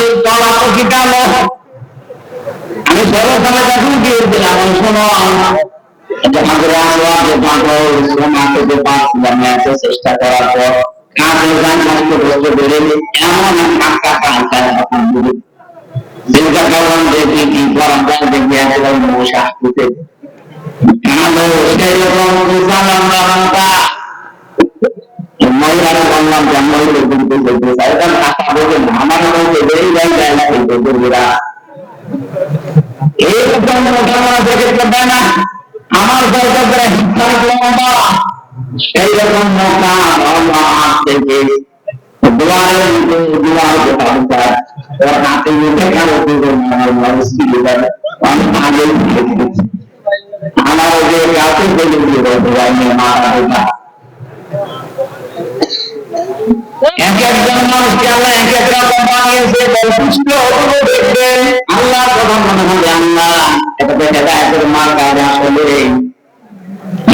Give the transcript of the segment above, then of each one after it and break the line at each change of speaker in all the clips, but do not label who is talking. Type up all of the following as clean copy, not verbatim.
পানির তলা তো শিখালো। আমি সর্বসালে যখন গিয়েছিলাম শোনো আমাদের আসলে পাগল সোনাকে যে পাচ্ছিলাম ম্যাচে চেষ্টা করার পর কাজের গান মানুষকে বসে বেরোলে এমন কাঁকা কাঁচা তখন চিন্তা করলাম যে কি করার যায় দেখবি একেবারে মশা উঠে কালো সেই রকম বুঝলাম না মহিলারা বললাম যে মহিলা কিন্তু বলতে চাই কারণ টাকা বলবেন আমার বলতে বেরিয়ে যায় যায় না কিন্তু বন্ধুরা এইরকম মোটামোটা দেখে করবে না আমার দরকার হিংসার লম্বা সেই রকম মোটা লম্বা হাত থেকে দুয়ারের দুয়ার কোথাও ওর হাতে উঠে কারো দুজন আমার মানুষ ছিল আমি আগে আমার যে কাউকে বলে দিয়ে বলতে যায়নি মারা না এক একজন মানুষকে আল্লাহ এক এক রকম বানিয়েছে বৈশিষ্ট্য দেখবেন আল্লাহ কথা মনে হবে আল্লাহ এটা দেখে যায় মার কাজে আসলে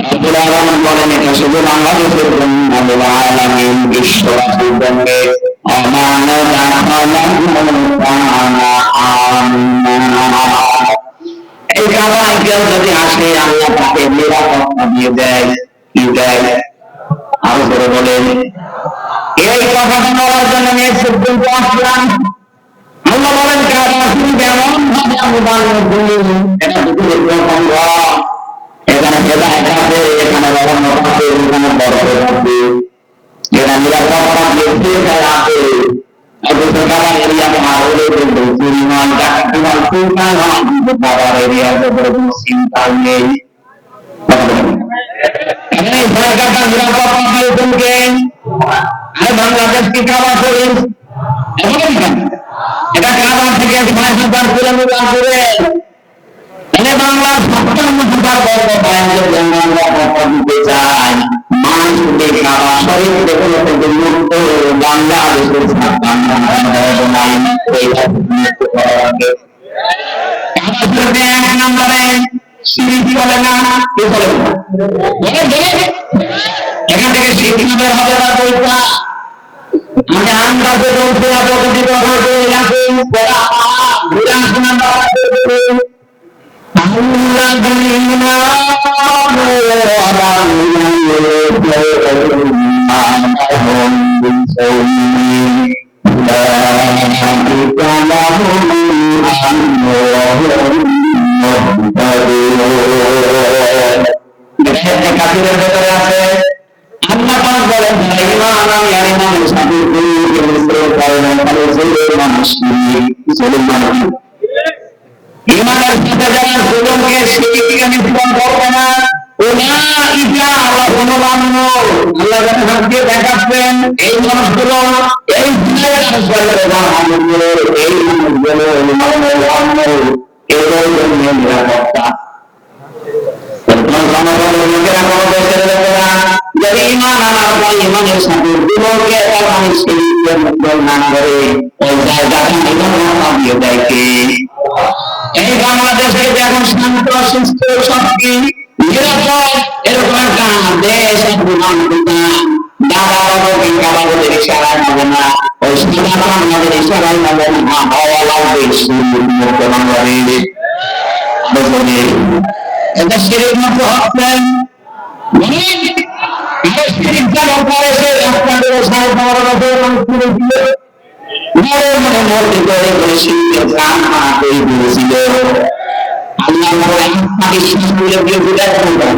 আব্দুল রহমান বলেন এটা শুধু বাংলাদেশের জন্য আলামিন বিশ্ববাসীর জন্য এই কারণে কেউ যদি আসে আল্লাহ তাকে নিরাপত্তা দিয়ে দেয় কি দেয় আরো করে বলেন এই কথাটা বলার জন্য আমি পর্যন্ত আসলাম আল্লাহ বলেন কেমন ভাবে আমি বানিয়ে এটা এখানে হেদায়েত আছে এখানে রহমত আছে এখানে বরকত আছে এখানে নিরাপত্তা আছে অথচ বাবার এরিয়াতে আরো পরিমাণ ডাক্তার সুলতান বাবার এরিয়াতে কোনো চিন্তা নেই এই জায়গাটা নিরাপত্তা পেয়েছে আরে বাংলাদেশ কি খাবার করি এটা কাবার থেকে 5,000 কিলোমিটার দূরে বাংলার 57,000 বর্গ মাইলের আমরা কথা দিতে চাই মানুষকে খাওয়া শরীর দেখুন মুক্ত বাংলাদেশের এক নম্বরে সিরিজ বলে না কি বলে এখান থেকে শিক্ষা হবে না বইটা আমি আন্দাজে বলছি আপনাদের কথা বলে রাখুন পড়া ঘুরে আসুন আমরা কাফিরের ভেতরে আছে আল্লাহ পাক বলেন ইমান আমি আর ইমানের সাথে দুইকে মিশ্রণ করে না তাহলে মানুষ মানুষ ইমানের সাথে যারা জুলুমকে শিরকে মিশ্রণ করবে না উলাইকা আল্লাহুম্মাল্লাহু আল্লাহ যখন দিয়ে দেখাচ্ছেন এই মানুষগুলো এই দুনিয়ার আসলে রাহমাতুল্লাহ এই মানুষগুলো ইমানের আমল এর জন্য নিরাপত্তা ইমান আনার ইমানের সাথে দুটোকে শিরকে মিশ্রণ না করে ওই জায়গাটা দিয়ে দেখে এই বাংলাদেশে এখন শান্ত সুস্থ শক্তি নিরাপদ এরকম একটা দেশ দাদা বাবুকে কাবাবদের ইশারায় হবে না ওই সাদা আমাদের ইশারায় হবে না হওয়া লাগবে মুক্ত বাংলাদেশ এটা শিরিক মতো হচ্ছে শিরিক যেমন করেছে আপনাদের সাহেব মনে মধ্যে করে করে শিখতে প্রাণ হারা করে দিয়েছিল আল্লাহ বলে আপনাকে শিশুগুলো দিয়ে বিদায় করবেন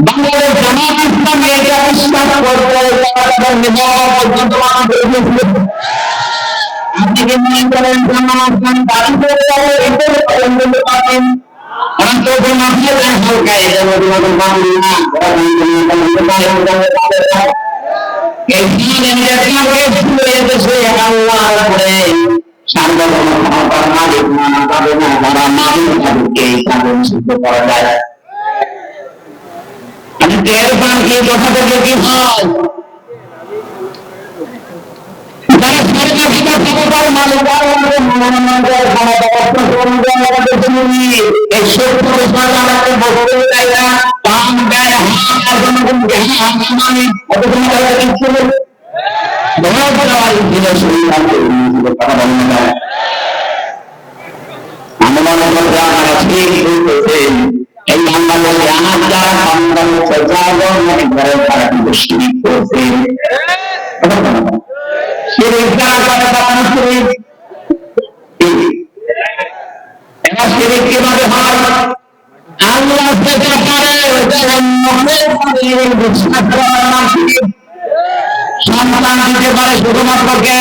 বাংলাদেশ জামাত ইসলামী এটা বিশ্বাস করতে পর্যন্ত আপনি কি মনে করেন জামাত দাবি করতে পারেন আমি টের পান কি কথা থেকে কি হয় যারা জীবিকার মালিক আমাদের মনোনয়নের ক্ষমতা অর্থ আমাদের জরুরি। এই 70 বছর আমাকে বলতে চাই না, পান ব্যয় হাজার জনগণকে মানে অত কোনো টাকা দিচ্ছে বহুত দেওয়ার দিনে শরীর আমাকে কথা বলেন না। আমি মনে করি আপনারা ঠিক বলতেছেন, এই বাংলাদেশে আমার যারা সন্তান সজাগর মনে করে তারা কিন্তু শিরিক করছে। শিরিক যারা করে তারা শিরিক। এরা শিরিক কিভাবে হয়? আল্লাহ যেটা করে সন্তান দিতে পারে শুধুমাত্র কে?